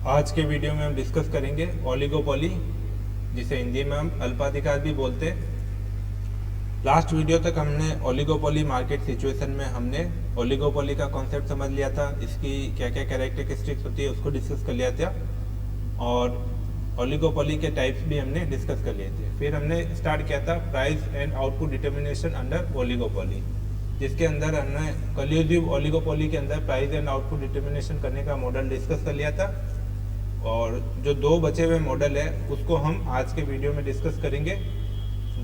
आज के वीडियो में हम डिस्कस करेंगे ओलिगोपोली, जिसे हिंदी में हम अल्पाधिकार भी बोलते हैं। लास्ट वीडियो तक हमने ओलिगोपोली मार्केट सिचुएशन में हमने ओलिगोपोली का कॉन्सेप्ट समझ लिया था, इसकी क्या क्या कैरेक्टरिस्टिक्स होती है उसको डिस्कस कर लिया था, और ओलिगोपोली के टाइप्स भी हमने डिस्कस कर लिए थे। फिर हमने स्टार्ट किया था price and output determination under oligopoly, जिसके अंदर हमने कल्यूसिव ओलिगोपोली के अंदर प्राइस एंड आउटपुट डिटर्मिनेशन करने का मॉडल डिस्कस कर लिया था। और जो दो बचे हुए मॉडल है उसको हम आज के वीडियो में डिस्कस करेंगे।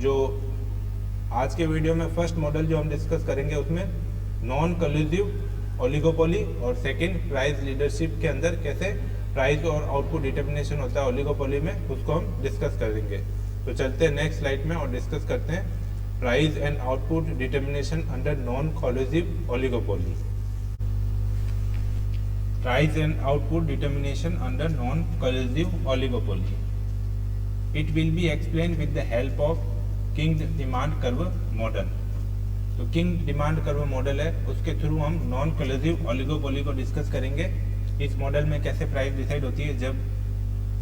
जो आज के वीडियो में फर्स्ट मॉडल जो हम डिस्कस करेंगे उसमें नॉन कल्यूसिव ओलिगोपोली, और सेकंड प्राइस लीडरशिप के अंदर कैसे प्राइस और आउटपुट डिटर्मिनेशन होता है ओलिगोपोली में, उसको हम डिस्कस करेंगे। तो चलते हैं नेक्स्ट स्लाइड में और डिस्कस करते हैं price and output determination under non collusive oligopoly. Price and output determination under non-collusive oligopoly. It will be explained with the help of King demand curve model. तो King demand curve model है, उसके through हम non collusive oligopoly को discuss करेंगे। इस model में कैसे price decide होती है जब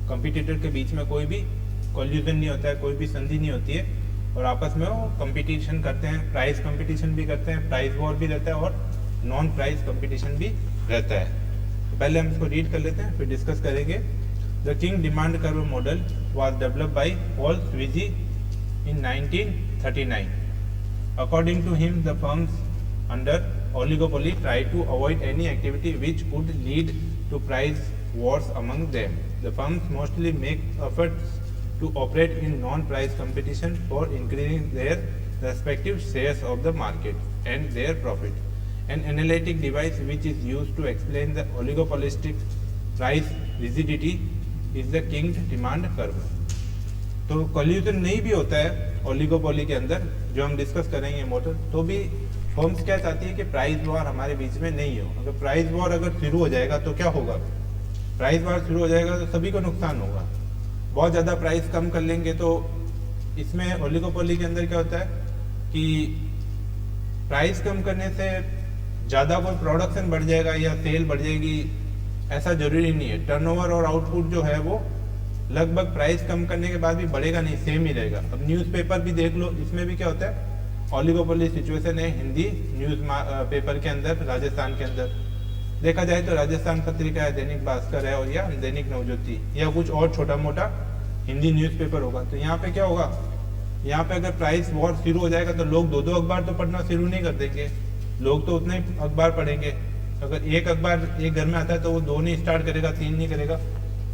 कंपटीटर के बीच में कोई भी कोल्यूजन नहीं होता है, कोई भी संधि नहीं होती है, और आपस में वो कंपटीशन करते हैं। प्राइस कंपटीशन भी करते हैं, प्राइस वॉर भी रहता है, और नॉन प्राइस कंपटीशन भी रहता है। पहले हम इसको रीड कर लेते हैं, फिर डिस्कस करेंगे। The kink demand curve model was developed by Paul Sweezy in 1939। According to him the firms under oligopoly try to avoid any activity which could lead to price wars among them. The firms mostly make efforts to operate in non-price competition for increasing their respective shares of the market and their profit. An analytic device which is used to explain the oligopolistic price rigidity is the king demand curve. तो कल्यूजन नहीं भी होता है oligopoly के अंदर, जो हम discuss करेंगे मॉडल, तो भी फर्म्स क्या चाहती है कि प्राइस वॉर हमारे बीच में नहीं हो। अगर प्राइस वॉर अगर शुरू हो जाएगा तो क्या होगा? प्राइस वॉर शुरू हो जाएगा तो सभी को नुकसान होगा। बहुत ज़्यादा प्राइस कम कर लेंगे तो इसमें ओलिगोपोली के अंदर क्या होता है कि प्राइस कम करने से ज़्यादा कोई प्रोडक्शन बढ़ जाएगा या सेल बढ़ जाएगी, ऐसा जरूरी नहीं है। टर्नओवर और आउटपुट जो है वो लगभग प्राइस कम करने के बाद भी बढ़ेगा नहीं, सेम ही रहेगा। अब न्यूज़पेपर भी देख लो, इसमें भी क्या होता है, ओलिगोपोली सिचुएशन है हिंदी न्यूज़ पेपर के अंदर। राजस्थान के अंदर देखा जाए तो राजस्थान पत्रिका है, दैनिक भास्कर है, और या दैनिक नवज्योति, या कुछ और छोटा मोटा हिंदी न्यूज़पेपर होगा। तो यहाँ पे क्या होगा, यहाँ पे अगर प्राइस वॉर शुरू हो जाएगा तो लोग दो अखबार तो पढ़ना शुरू नहीं कर देंगे, लोग तो उतने ही अखबार पढ़ेंगे। अगर एक अखबार एक घर में आता है तो वो 2 नहीं स्टार्ट करेगा, 3 नहीं करेगा।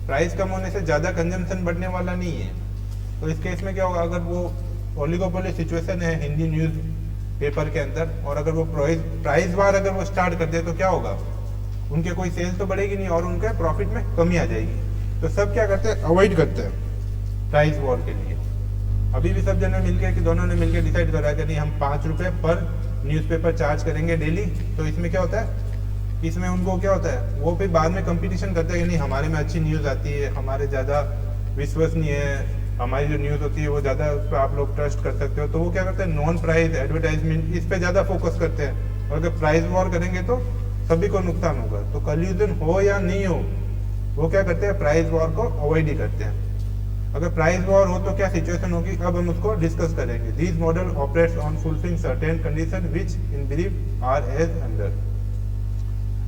प्राइस कम होने से ज़्यादा कंजम्पशन बढ़ने वाला नहीं है। तो इस केस में क्या होगा, अगर वो ओलिगोपोली सिचुएशन है हिंदी न्यूज़ पेपर के अंदर, और अगर वो प्राइस वार अगर वो स्टार्ट कर दे तो क्या होगा, उनके कोई सेल्स तो बढ़ेगी नहीं और उनके प्रॉफिट में कमी आ जाएगी। तो सब क्या करते हैं, अवॉइड करते हैं प्राइस वॉर के लिए। अभी भी सब जने मिलकर कि दोनों ने मिलकर डिसाइड करा कि नहीं, हम 5 रुपये पर न्यूज़पेपर चार्ज करेंगे डेली। तो इसमें क्या होता है, इसमें उनको क्या होता है, वो फिर बाद में कंपटीशन करते हैं कि नहीं, हमारे में अच्छी न्यूज़ आती है, हमारे ज़्यादा विश्वसनीय है, हमारी जो न्यूज़ होती है वो ज़्यादा, उस पर आप लोग ट्रस्ट कर सकते हो। तो वो क्या करते हैं, नॉन प्राइस एडवर्टाइजमेंट इस पे ज़्यादा फोकस करते हैं। और अगर प्राइस वॉर करेंगे तो सभी को नुकसान होगा। तो कल्यूजन हो या नहीं हो, वो क्या करते हैं, प्राइस वॉर को अवॉइड ही करते हैं। अगर प्राइस वॉर हो तो क्या सिचुएशन होगी, अब हम उसको डिस्कस करेंगे। This model operates on fulfilling certain condition which in brief are as under.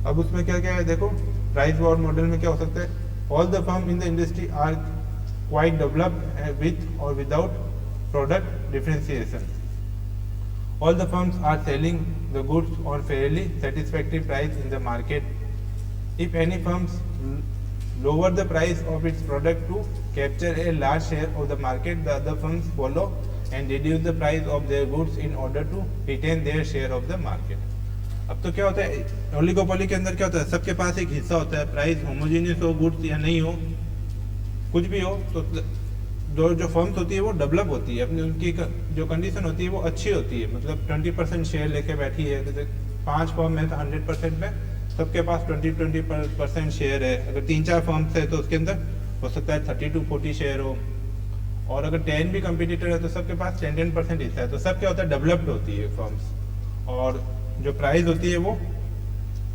अब उसमें क्या क्या है देखो, प्राइस वॉर मॉडल में क्या हो सकता है, all the firm in the industry are quite developed with और without product differentiation. All the firms are selling the goods on fairly satisfactory price in the market. If any firms lower the price of its product to capture a large share of the market, the other firms follow and reduce the price of their goods in order to retain their share of the market. अब तो क्या होता है, oligopoly के अंदर क्या होता है, सबके पास एक हिस्सा होता है। प्राइस होमोजीनियस हो, गुड्स या नहीं हो, कुछ भी हो, तो जो फर्म्स होती है वो डेवलप होती है, अपनी उनकी जो कंडीशन होती है वो अच्छी होती है। मतलब 20% शेयर लेके बैठी है, जैसे 5 फर्म है तो 100% में सबके पास 20% शेयर है। अगर 3-4 फर्म्स है तो उसके अंदर हो सकता है 30 to 40 शेयर हो, और अगर 10 भी कंपटीटर है तो सबके पास 10% हिस्सा है। तो सब क्या होता है, डेवलप्ड होती है फर्म्स। और जो प्राइस होती है वो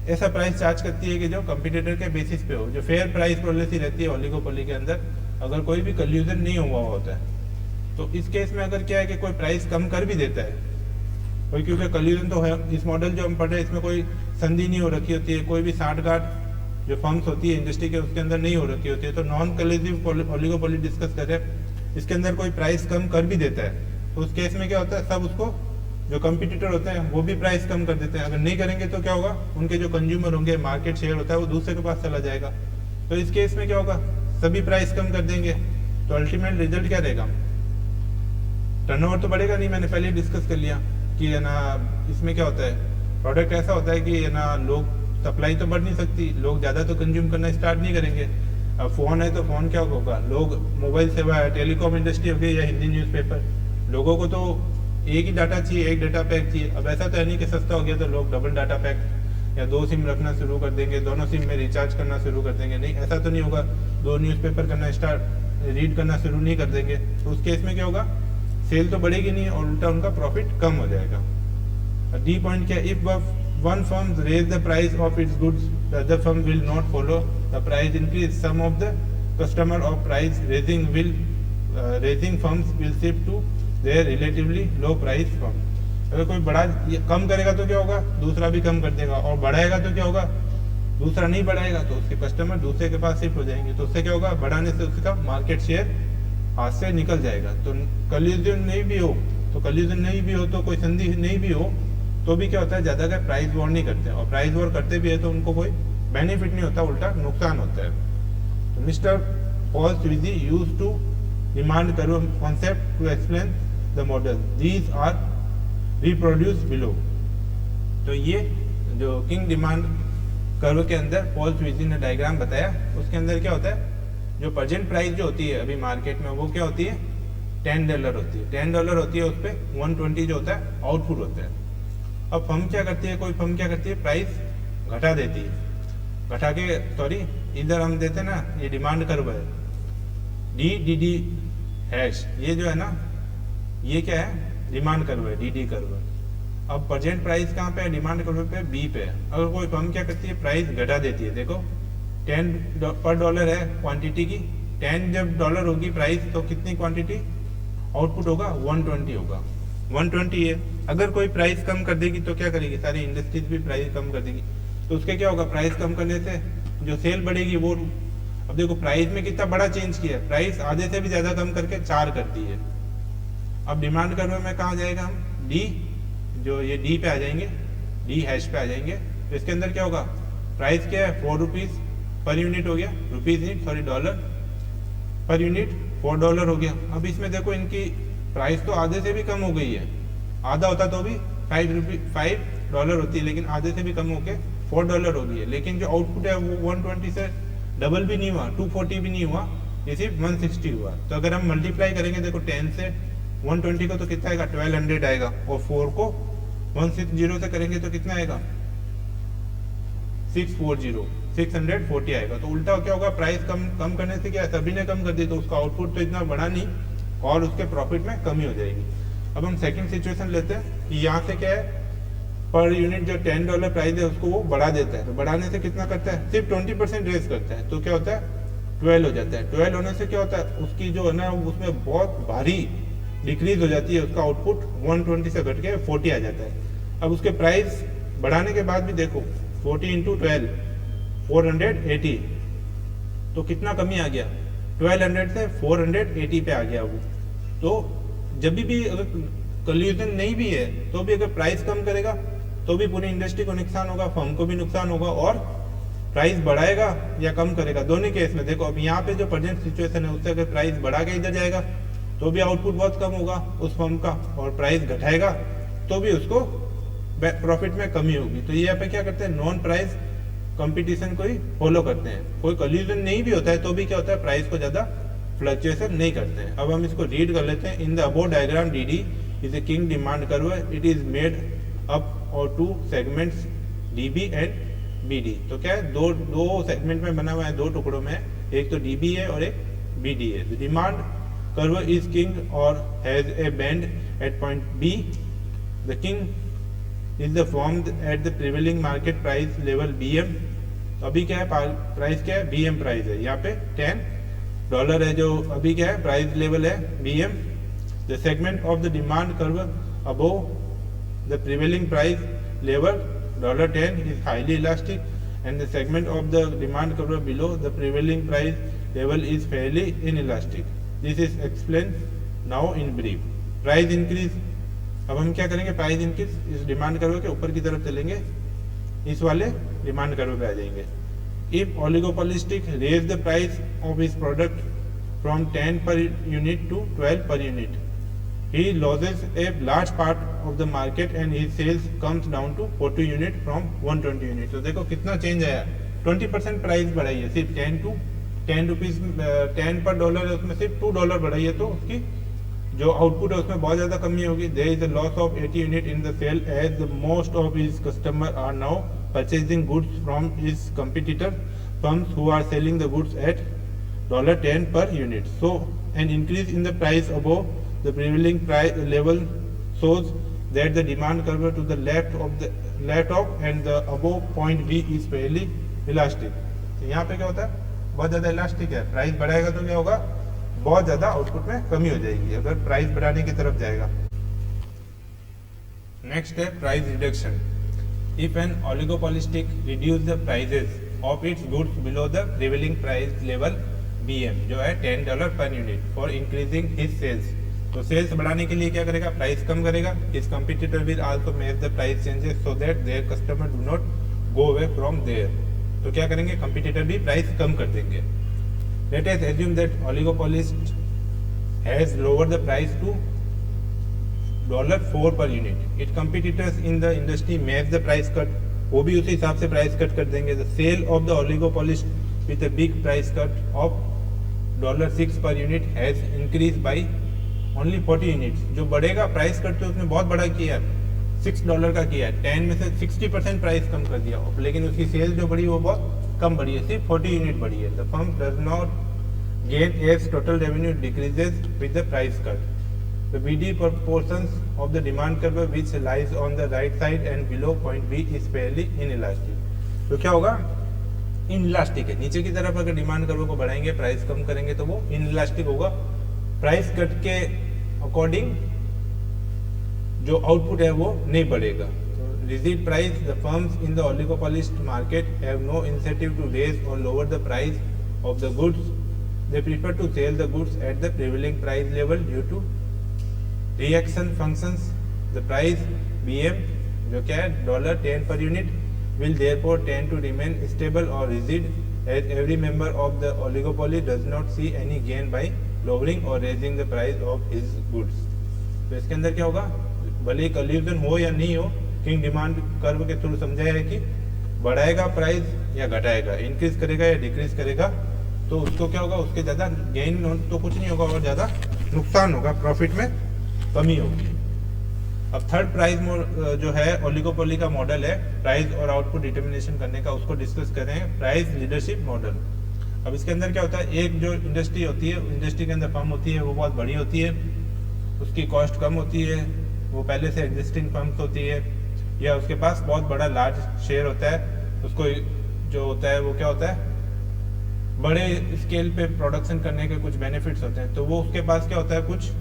ऐसा प्राइस चार्ज करती है कि जो कंपटीटर के बेसिस पे हो, जो फेयर प्राइस पॉलिसी रहती है ओलिगोपोली के अंदर, अगर कोई भी कल्यूजन नहीं हुआ होता है। तो इस केस में अगर क्या है कि कोई प्राइस कम कर भी देता है कोई, क्योंकि कल्यूजन तो है, इस मॉडल जो हम पढ़ रहे हैं इसमें कोई संधि नहीं हो रखी होती है, कोई भी साठगांठ जो फर्म्स होती है इंडस्ट्री के उसके अंदर नहीं हो रखी होती है। तो नॉन कल्यूजिव ओलिगोपोली डिस्कस कर रहे हैं, इसके अंदर कोई प्राइस कम कर भी देता है तो उस केस में क्या होता है, सब उसको जो कंपटीटर होते हैं वो भी प्राइस कम कर देते हैं। अगर नहीं करेंगे तो क्या होगा, उनके जो कंज्यूमर होंगे, मार्केट शेयर होता है वो दूसरे के पास चला जाएगा। तो इस केस में क्या होगा, सभी प्राइस कम कर देंगे तो अल्टीमेट रिजल्ट क्या रहेगा, टर्नओवर तो बढ़ेगा नहीं। मैंने पहले डिस्कस कर लिया कि है ना, इसमें क्या होता है, प्रोडक्ट ऐसा होता है कि है ना, लोग सप्लाई तो बढ़ नहीं सकती, लोग ज़्यादा तो कंज्यूम करना स्टार्ट नहीं करेंगे। अब फ़ोन है तो फ़ोन क्या होगा, लोग मोबाइल सेवा है, टेलीकॉम इंडस्ट्री हो गई या हिंदी न्यूज़पेपर, लोगों को तो एक ही डाटा चाहिए, एक डाटा पैक चाहिए। अब ऐसा तो है नहीं कि सस्ता हो गया तो लोग डबल डाटा पैक या 2 सिम रखना शुरू कर देंगे, दोनों सिम में रिचार्ज करना शुरू कर देंगे, नहीं ऐसा तो नहीं होगा। 2 न्यूज़पेपर करना रीड करना शुरू नहीं कर देंगे तो उस केस में क्या होगा, सेल तो बढ़ेगी नहीं और उल्टा उनका प्रॉफिट कम हो जाएगा। डी पॉइंट क्या, if one firm raise the price of its goods the other firm will not follow the price increase, some of the customer of price raising firms will shift to their relatively low price firm. अगर कोई बड़ा कम करेगा तो क्या होगा, दूसरा भी कम कर देगा, और बढ़ाएगा तो क्या होगा, दूसरा नहीं बढ़ाएगा तो उसके कस्टमर दूसरे के पास शिफ्ट हो जाएंगे। तो उससे क्या होगा, बढ़ाने से उसका मार्केट शेयर हाथ से निकल जाएगा। तो कल्यूजन नहीं भी हो तो कोई संधि नहीं भी हो तो भी क्या होता है, ज़्यादा का प्राइस वॉर नहीं करते, और प्राइस वॉर करते भी है तो उनको कोई बेनिफिट नहीं होता, उल्टा नुकसान होता है। तो mister Paul Sweezy use to demand curve concept to explain the model, these are reproduce below. तो ये जो किंग डिमांड कर्व के अंदर पॉल स्विजी ने डायग्राम बताया, उसके अंदर क्या होता है, जो प्रेजेंट प्राइस जो होती है अभी मार्केट में वो क्या होती है, $10 होती है। $10 होती है, उस पर 120 जो होता है आउटपुट होता है। अब फर्म क्या करती है, कोई फर्म क्या करती है, प्राइस घटा देती है, घटा के सॉरी इधर हम देते हैं ना, ये डिमांड कर्व है DDD हैश, ये जो है ना ये क्या है, डिमांड कर्व है, DD कर्व। अब प्रेजेंट प्राइस कहाँ पे है, डिमांड कर्व पे B पे है। अगर कोई फर्म क्या करती है, प्राइस घटा देती है, देखो 10 पर डॉलर है क्वांटिटी की, 10 जब डॉलर होगी प्राइस तो कितनी क्वांटिटी आउटपुट होगा, 120 होगा, 120 है। अगर कोई प्राइस कम कर देगी तो क्या करेगी, सारी इंडस्ट्रीज भी प्राइस कम कर देगी, तो उसके क्या होगा, प्राइस कम करने से जो सेल बढ़ेगी वो, अब देखो प्राइस में कितना बड़ा चेंज किया है, प्राइस आधे से भी ज्यादा कम करके 4 कर दी है। अब डिमांड कर्व में कहाँ जाएगा हम, डी, जो ये डी पे आ जाएंगे, डी हैश पे आ जाएंगे। तो इसके अंदर क्या होगा, प्राइस क्या है, 4 रुपीज पर यूनिट हो गया, रुपीज नहीं सॉरी डॉलर पर यूनिट $4 हो गया। अब इसमें देखो इनकी प्राइस तो आधे से भी कम हो गई है, आधा होता तो भी $5 होती है, लेकिन आधे से भी कम होके $4 हो गई है। लेकिन जो आउटपुट है वो 120 से डबल भी नहीं हुआ, 240 भी नहीं हुआ, ये सिर्फ 160 हुआ। तो अगर हम मल्टीप्लाई करेंगे, देखो 10 से 120 को तो कितना आएगा, 1200 आएगा, और 4 को 160 से करेंगे तो कितना आएगा, 640 आएगा। तो उल्टा क्या होगा, प्राइस कम करने से क्या, सभी ने कम कर दी तो उसका आउटपुट तो इतना बढ़ा नहीं और उसके प्रॉफिट में कमी हो जाएगी। अब हम सेकंड सिचुएशन लेते हैं कि यहाँ से क्या है, पर यूनिट जो $10 प्राइस है उसको वो बढ़ा देता है। तो बढ़ाने से कितना करता है, सिर्फ 20% रेस करता है, तो क्या होता है 12 हो जाता है। 12 होने से क्या होता है, उसकी जो है ना उसमें बहुत भारी डिक्रीज हो जाती है, उसका आउटपुट 120 से घट के 40 आ जाता है। अब उसके प्राइस बढ़ाने के बाद भी देखो 40 × 12 480, तो कितना कमी आ गया, 1200 से 480 पे आ गया वो। तो जब भी अगर कल्यूजन नहीं भी है तो भी अगर प्राइस कम करेगा तो भी पूरी इंडस्ट्री को नुकसान होगा, फर्म को भी नुकसान होगा, और प्राइस बढ़ाएगा या कम करेगा दोनों केस में। देखो अब यहाँ पे जो प्रेजेंट सिचुएशन है उससे अगर प्राइस बढ़ा के इधर जाएगा तो भी आउटपुट बहुत कम होगा उस फर्म का, और प्राइस घटाएगा तो भी उसको प्रॉफिट में कमी होगी। तो ये यहाँ पे क्या करते हैं, नॉन प्राइस कंपटीशन को ही फॉलो करते हैं। कोई कल्यूजन नहीं भी होता है तो भी क्या होता है, प्राइस को ज्यादा फ्लक्चुएशन नहीं करते हैं। अब हम इसको रीड कर लेते हैं। In the above diagram DD is a king demand curve, it is made up और 2 सेगमेंट्स DB एंड BD। तो क्या है, दो सेगमेंट में बना हुआ है, 2 टुकड़ों में, एक तो DB है और एक BD है। The demand curve is kink और has a bend at point B। The kink is the formed at the prevailing market price level BM। अभी क्या है प्राइस, क्या है BM प्राइस है, यहाँ पे $10 है जो अभी क्या है प्राइस लेवल है BM। The segment of the demand curve above the prevailing price level $10 is highly elastic and the segment of the demand curve below the prevailing price level is fairly inelastic. This is explained now in brief. Price increase, अब हम क्या करेंगे, price increase इस demand curve के ऊपर की तरफ चलेंगे, इस वाले डिमांड कर्व पे आ जाएंगे। If oligopolistic raise the price of his product from 10 per unit to 12 per unit, he loses a large part of the market and his sales comes down to 40 unit from 120 unit। तो देखो कितना change आया, 20% price बढ़ाई है, सिर्फ 10 rupees 10 पर dollar है, उसमें सिर्फ $2 बढ़ाई है, तो उसकी जो आउटपुट है उसमें बहुत ज़्यादा कमी होगी। There is a loss of 80 unit in the sale as most of his customer are now purchasing goods from his competitor firms who are selling the goods at $10 per unit। So an increase in the price above the prevailing price level shows that the demand curve to the left of and the above point B is fairly elastic। तो यहाँ पे क्या होता है, बहुत ज़्यादा elastic है, price बढ़ाएगा तो क्या होगा, बहुत ज़्यादा आउटपुट में कमी हो जाएगी अगर प्राइस बढ़ाने की तरफ जाएगा। नेक्स्ट है price reduction. If an oligopolistic reduce the prices of its goods below the prevailing price level BM जो है $10 per unit for increasing his sales. तो सेल्स बढ़ाने के लिए क्या करेगा, प्राइस कम करेगा। His competitor will also make the price changes so that their customer do not go away from there. तो क्या करेंगे, कंपटीटर भी प्राइस कम कर देंगे। Let us assume that oligopolist has lower the price to $4 per unit. It competitors in the industry make the price cut, वो भी उसी हिसाब से प्राइस कट कर देंगे। The sale of the oligopolist with a big price cut of $6 per unit has increase by only 40 units. जो बढ़ेगा price cut तो उसने बहुत बड़ा किया, $6 का किया है, 10 में से 60% प्राइस कम कर दिया, लेकिन उसकी सेल जो बढ़ी वो बहुत कम बढ़ी है, सिर्फ 40 यूनिट बढ़ी है। The firm does not gain as total revenue decreases with the price cut. The BD proportions of the demand curve which lies on the right side and below point B is fairly inelastic। तो क्या होगा, inelastic है, नीचे की तरफ अगर demand curve को बढ़ाएंगे, प्राइस कम करेंगे तो वो इनइलास्टिक होगा। प्राइस कट के अकॉर्डिंग जो आउटपुट है वो नहीं बढ़ेगा। Rigid price, the firms in the oligopolist market have no incentive to raise और lower the price of the goods. They prefer to sell the goods at the prevailing price level due to reaction functions. The price BM जो क्या है $10 per unit will therefore tend to remain stable or rigid as every member of the oligopoly does not see any gain by lowering or raising the price of his goods। तो इसके अंदर क्या होगा, भले एक कल्यूजन हो या नहीं हो, किंग डिमांड कर्व के थ्रू समझाया है कि बढ़ाएगा प्राइस या घटाएगा, इंक्रीज करेगा या डिक्रीज करेगा, तो उसको क्या होगा, उसके ज़्यादा गेन तो कुछ नहीं होगा और ज़्यादा नुकसान होगा, प्रॉफिट में कमी होगी। अब थर्ड प्राइस जो है ओलिगोपोली का मॉडल है प्राइस और आउटपुट डिटर्मिनेशन करने का, उसको डिस्कस कर रहे हैं, प्राइस लीडरशिप मॉडल। अब इसके अंदर क्या होता है, एक जो इंडस्ट्री होती है, इंडस्ट्री के अंदर फर्म होती है, वो बहुत बड़ी होती है, उसकी कॉस्ट कम होती है, वो पहले से एग्जिस्टिंग फर्म्स होती है, या उसके पास बहुत बड़ा लार्ज शेयर होता है, उसको जो होता है वो क्या होता है, बड़े स्केल पे प्रोडक्शन करने के कुछ बेनिफिट्स होते हैं, तो वो उसके पास क्या होता है, कुछ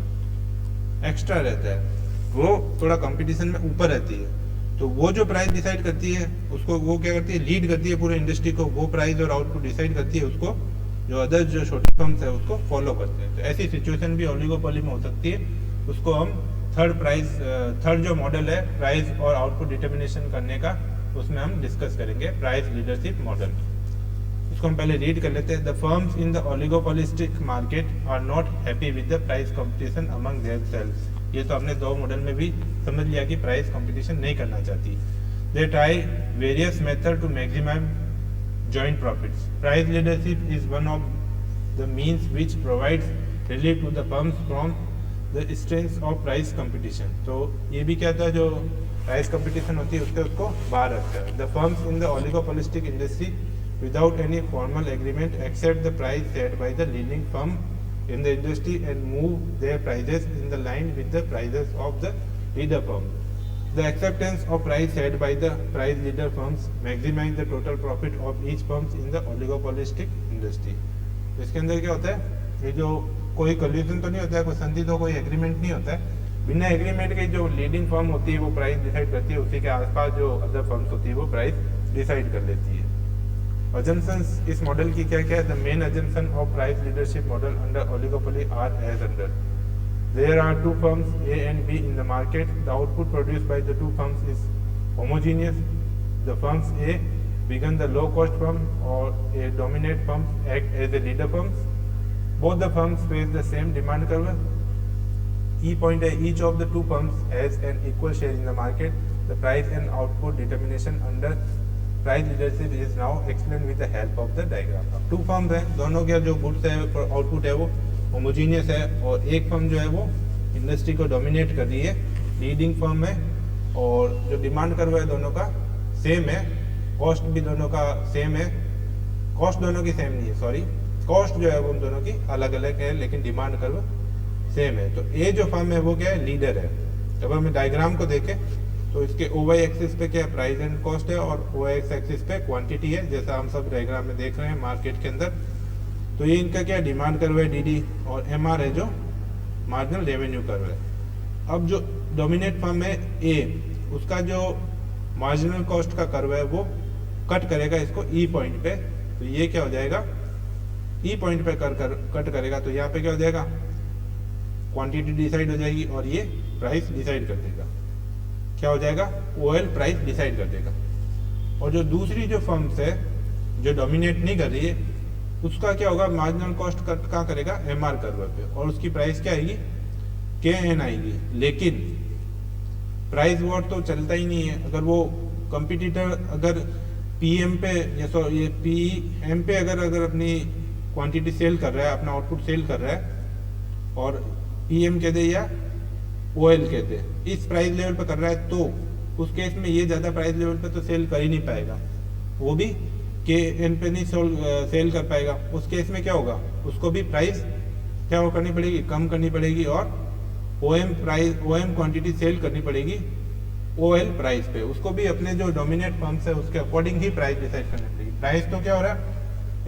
एक्स्ट्रा रहता है, वो थोड़ा कंपटीशन में ऊपर रहती है। तो वो जो प्राइस डिसाइड करती है उसको वो क्या करती है, लीड करती है पूरे इंडस्ट्री को, वो प्राइस और आउटपुट डिसाइड करती है, उसको जो अदर जो छोटी फर्म्स है उसको फॉलो करते हैं। तो ऐसी सिचुएशन भी ओलिगोपोली में हो सकती है, उसको हम थर्ड जो मॉडल है प्राइस और आउटपुट डिटर्मिनेशन करने का, उसमें हम डिस्कस करेंगे प्राइस लीडरशिप मॉडल। इसको हम पहले रीड कर लेते हैं। The firms in the oligopolistic market are not happy with the price competition among theirselves. ये तो हमने दो मॉडल में भी समझ लिया कि प्राइस कंपटीशन नहीं करना चाहती। They try various method to maximum joint profits. Price leadership is one of the means which provides relief to the firms from the strength of price competition. तो ये भी क्या था, जो प्राइस कंपटीशन होती है उसके उसको बाहर रखता है। The firms in the oligopolistic industry without any formal agreement accept the price set by the leading firm in the industry and move their prices in the line with the prices of the leader firm। The acceptance of price set by the price leader firms maximize the total profit of each firms in the oligopolistic industry. इसके अंदर क्या होता है, ये जो कोई कल्यूजन तो नहीं होता है, कोई संधि तो कोई एग्रीमेंट नहीं होता है, बिना एग्रीमेंट के जो लीडिंग फर्म होती है वो प्राइस डिसाइड करती है, उसी के आसपास जो अदर फर्म्स होती है वो प्राइस डिसाइड कर लेती है. Assumptions इस मॉडल की क्या क्या है? The main assumption of price leadership model under oligopoly are as under. There are two firms A and B in the market. The output produced by the two firms is homogeneous. The firms A, being the low cost firm or a dominant firm, act as the leader firms. Both the firms face the same demand curve. E point है, each of the two firms has an equal share in the market. The price and output determination under price leadership is now explained with the help of the diagram. अब to firms हैं, दोनों का जो goods है output है वो homogeneous है, और एक फर्म जो है वो इंडस्ट्री को डोमिनेट कर रही है, लीडिंग फर्म है, और जो डिमांड कर्व है दोनों का सेम है, कॉस्ट भी दोनों का सेम है, कॉस्ट दोनों की सेम नहीं है, सॉरी, कॉस्ट जो है वो दोनों की अलग अलग है, लेकिन डिमांड कर्व सेम है. तो ए जो फर्म है वो क्या है? लीडर है. जब हम डायग्राम को देखें तो इसके OY एक्सिस पे क्या है? प्राइस एंड कॉस्ट है, और OX एक्सिस पे क्वांटिटी है, जैसा हम सब डायग्राम में देख रहे हैं मार्केट के अंदर. तो ये इनका क्या डिमांड कर्व है DD, और MR है जो मार्जिनल रेवेन्यू कर्व है. अब जो डोमिनेट फर्म है A, उसका जो मार्जिनल कॉस्ट का कर्व है वो कट करेगा इसको E पॉइंट पे. तो ये क्या हो जाएगा? E पॉइंट पे कट करेगा, तो यहाँ पे क्या हो जाएगा? क्वांटिटी डिसाइड हो जाएगी, और ये प्राइस डिसाइड कर देगा. क्या हो जाएगा? OL प्राइस डिसाइड कर देगा. और जो दूसरी जो फर्म्स है जो डोमिनेट नहीं कर रही है, उसका क्या होगा? मार्जिनल कॉस्ट कट कहाँ करेगा? MR कर्व पे, और उसकी प्राइस क्या आएगी? KN आएगी. लेकिन प्राइस वॉर तो चलता ही नहीं है. अगर वो कंपटीटर अगर PM पे या ये PM पे अगर अपनी क्वांटिटी सेल कर रहा है, अपना आउटपुट सेल कर रहा है, और PM कह दे या OL कहते हैं, इस प्राइस लेवल पे कर रहा है, तो उस केस में ये ज़्यादा प्राइस लेवल पे तो सेल कर ही नहीं पाएगा, वो भी KN पे नहीं सेल कर पाएगा. उस केस में क्या होगा? उसको भी प्राइस क्या वो करनी पड़ेगी? कम करनी पड़ेगी, और OM क्वांटिटी सेल करनी पड़ेगी OL प्राइस पे. उसको भी अपने जो डोमिनेट फर्म्स है उसके अकॉर्डिंग ही प्राइस डिसाइड करनी पड़ेगी. प्राइस तो क्या हो रहा है?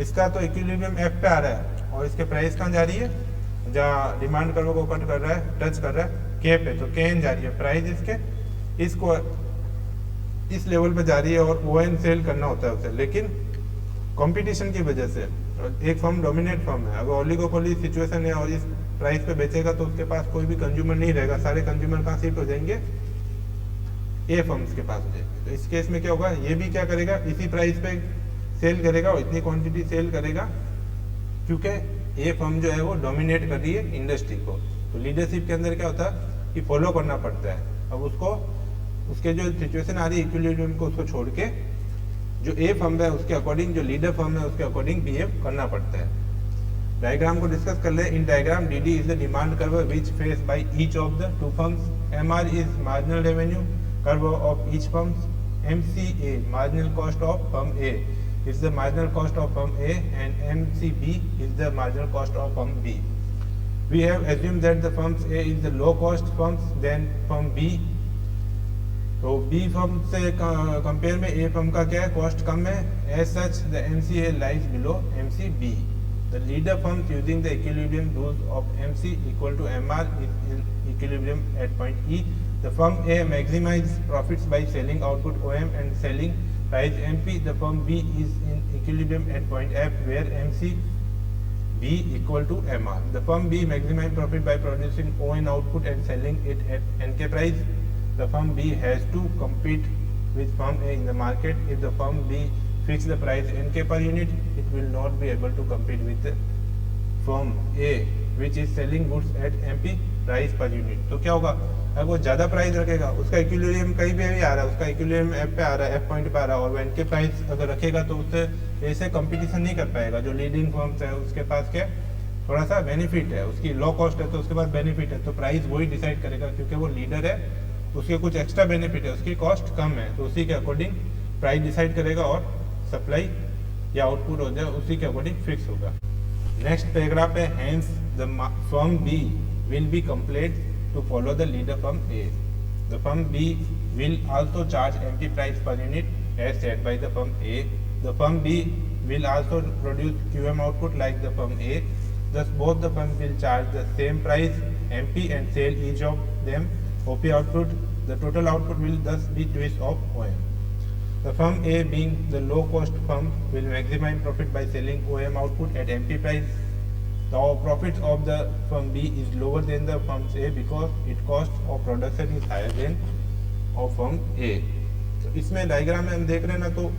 इसका तो इक्विलिब्रियम F पे आ रहा है, और इसके प्राइस कहाँ जा रही है? जहाँ डिमांड कर्व को कट कर रहा है, टच कर रहा है K पे, तो KN जा रही है. प्राइस इसको इस लेवल पे जा रही है, और ON सेल करना होता है उसे, लेकिन कंपटीशन की वजह से एक फर्म डोमिनेट फर्म है, अगर ओलिगोपोली सिचुएशन है और इस प्राइस पे बेचेगा तो उसके पास कोई भी कंज्यूमर नहीं रहेगा, सारे कंज्यूमर कहाँ शिफ्ट हो जाएंगे? ए फर्म्स के पास हो जाएंगे. तो इस केस में क्या होगा? ये भी क्या करेगा? इसी प्राइस पे सेल करेगा, और इतनी क्वांटिटी सेल करेगा, क्योंकि ये फर्म जो है वो डोमिनेट कर रही है इंडस्ट्री को. तो लीडरशिप के अंदर क्या होता है कि फॉलो करना पड़ता है. अब उसको उसके जो सिचुएशन आ रही है इक्विलिब्रियम को उसको छोड़ के जो ए फर्म है उसके अकॉर्डिंग, जो लीडर फर्म है उसके अकॉर्डिंग बिहेव करना पड़ता है. डायग्राम को डिस्कस कर ले. In diagram DD is the demand curve which face by each of the two firms. MR is marginal revenue curve of each firms. MCA marginal cost of firm A is the marginal cost of firm A, and MCB is the marginal cost of firm B. We have assumed that the firm A is the low cost firms, then firm B. तो B firm से compare में A firm का क्या है? Cost कम है. As such, the MCA lies below MCB. The leader firms using the equilibrium rules of MC equal to MR is in equilibrium at point E. The firm A maximizes profits by selling output OM and selling price MP. The firm B is in equilibrium at point F, where MC B equal to MR. The firm B maximizes profit by producing ON output and selling it at NK price. The firm B has to compete with firm A in the market. If the firm B fix the price NK per unit, it will not be able to compete with the firm A, which is selling goods at MP price per unit. तो क्या होगा? अगर वो ज़्यादा price रखेगा, उसका equilibrium कहीं पे भी आ रहा है, उसका इक्विलिब्रियम F पे आ रहा है, F पॉइंट पे आ रहा है, और वो NK प्राइस अगर रखेगा तो उससे ऐसे कंपटीशन नहीं कर पाएगा. जो लीडिंग फर्म्स है उसके पास क्या थोड़ा सा बेनिफिट है, उसकी लो कॉस्ट है तो उसके पास बेनिफिट है, तो प्राइस वही डिसाइड करेगा, क्योंकि वो लीडर है, उसके कुछ एक्स्ट्रा बेनिफिट है, उसकी कॉस्ट कम है, तो उसी के अकॉर्डिंग प्राइस डिसाइड करेगा, और सप्लाई या आउटपुट हो जाए उसी के अकॉर्डिंग फिक्स होगा. नेक्स्ट पैराग्राफ है. Hence the firm B will be compelled to follow the leader firm A. The firm B will also charge empty price per unit as set by the firm A. The firm B will also produce QM output like the firm A. Thus both the firms will charge the same price MP and sell each of them OP output. The total output will thus be twice of OM. The firm A, being the low cost firm, will maximize profit by selling OM output at MP price. The profits of the firm B is lower than the firm A because its cost of production is higher than of firm A. तो इसमें diagram में हम देख रहे हैं ना, तो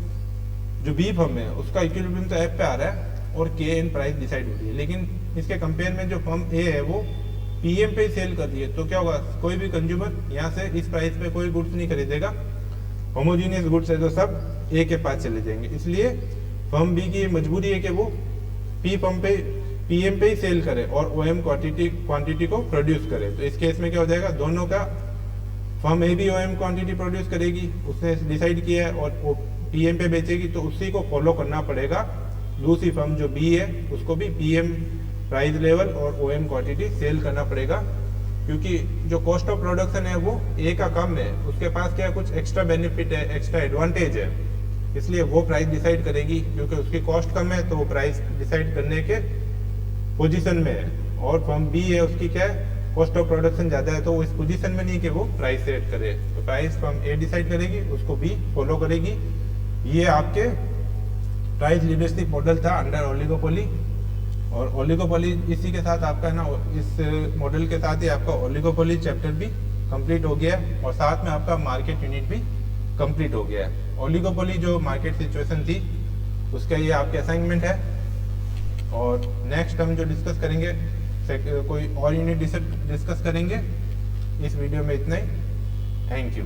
जो बी फर्म है उसका इक्विलिब्रियम तो एफ पे आ रहा है और के एन प्राइस डिसाइड हो रही है, लेकिन इसके कंपेयर में जो फर्म ए है वो पीएम पे सेल कर रही है, तो क्या होगा, कोई भी कंज्यूमर यहाँ से इस प्राइस पे कोई गुड्स नहीं खरीदेगा, होमोजीनियस गुड्स है तो सब ए के पास चले जाएंगे। इसलिए फर्म बी की मजबूरी है कि वो पीएम पे ही सेल करे और ओएम क्वांटिटी को प्रोड्यूस करे। तो इस केस में क्या हो जाएगा, दोनों का फर्म ए भी ओएम क्वांटिटी प्रोड्यूस करेगी, उसने डिसाइड किया है, और पीएम पे बेचेगी, तो उसी को फॉलो करना पड़ेगा। दूसरी फर्म जो बी है उसको भी पीएम प्राइस लेवल और ओएम क्वांटिटी सेल करना पड़ेगा, क्योंकि जो कॉस्ट ऑफ प्रोडक्शन है वो ए का कम है, उसके पास क्या कुछ एक्स्ट्रा बेनिफिट है, एक्स्ट्रा एडवांटेज है, इसलिए वो प्राइस डिसाइड करेगी। क्योंकि उसकी कॉस्ट कम है तो वो प्राइस डिसाइड करने के पोजीशन में है, और फर्म बी है उसकी क्या है, कॉस्ट ऑफ प्रोडक्शन ज़्यादा है, तो वो इस पोजीशन में नहीं कि वो प्राइस सेट करे। तो प्राइस फर्म ए डिसाइड करेगी, उसको बी फॉलो करेगी। ये आपके प्राइस लीडरशिप मॉडल था अंडर ओलिगोपोली, और ओलिगोपोली इसी के साथ आपका ना, इस मॉडल के साथ ही आपका ओलिगोपोली चैप्टर भी कंप्लीट हो गया है, और साथ में आपका मार्केट यूनिट भी कंप्लीट हो गया है। ओलिगोपोली जो मार्केट सिचुएशन थी उसका ये आपके असाइनमेंट है, और नेक्स्ट हम जो डिस्कस करेंगे कोई और यूनिट डिस्कस करेंगे। इस वीडियो में इतना ही। Thank you.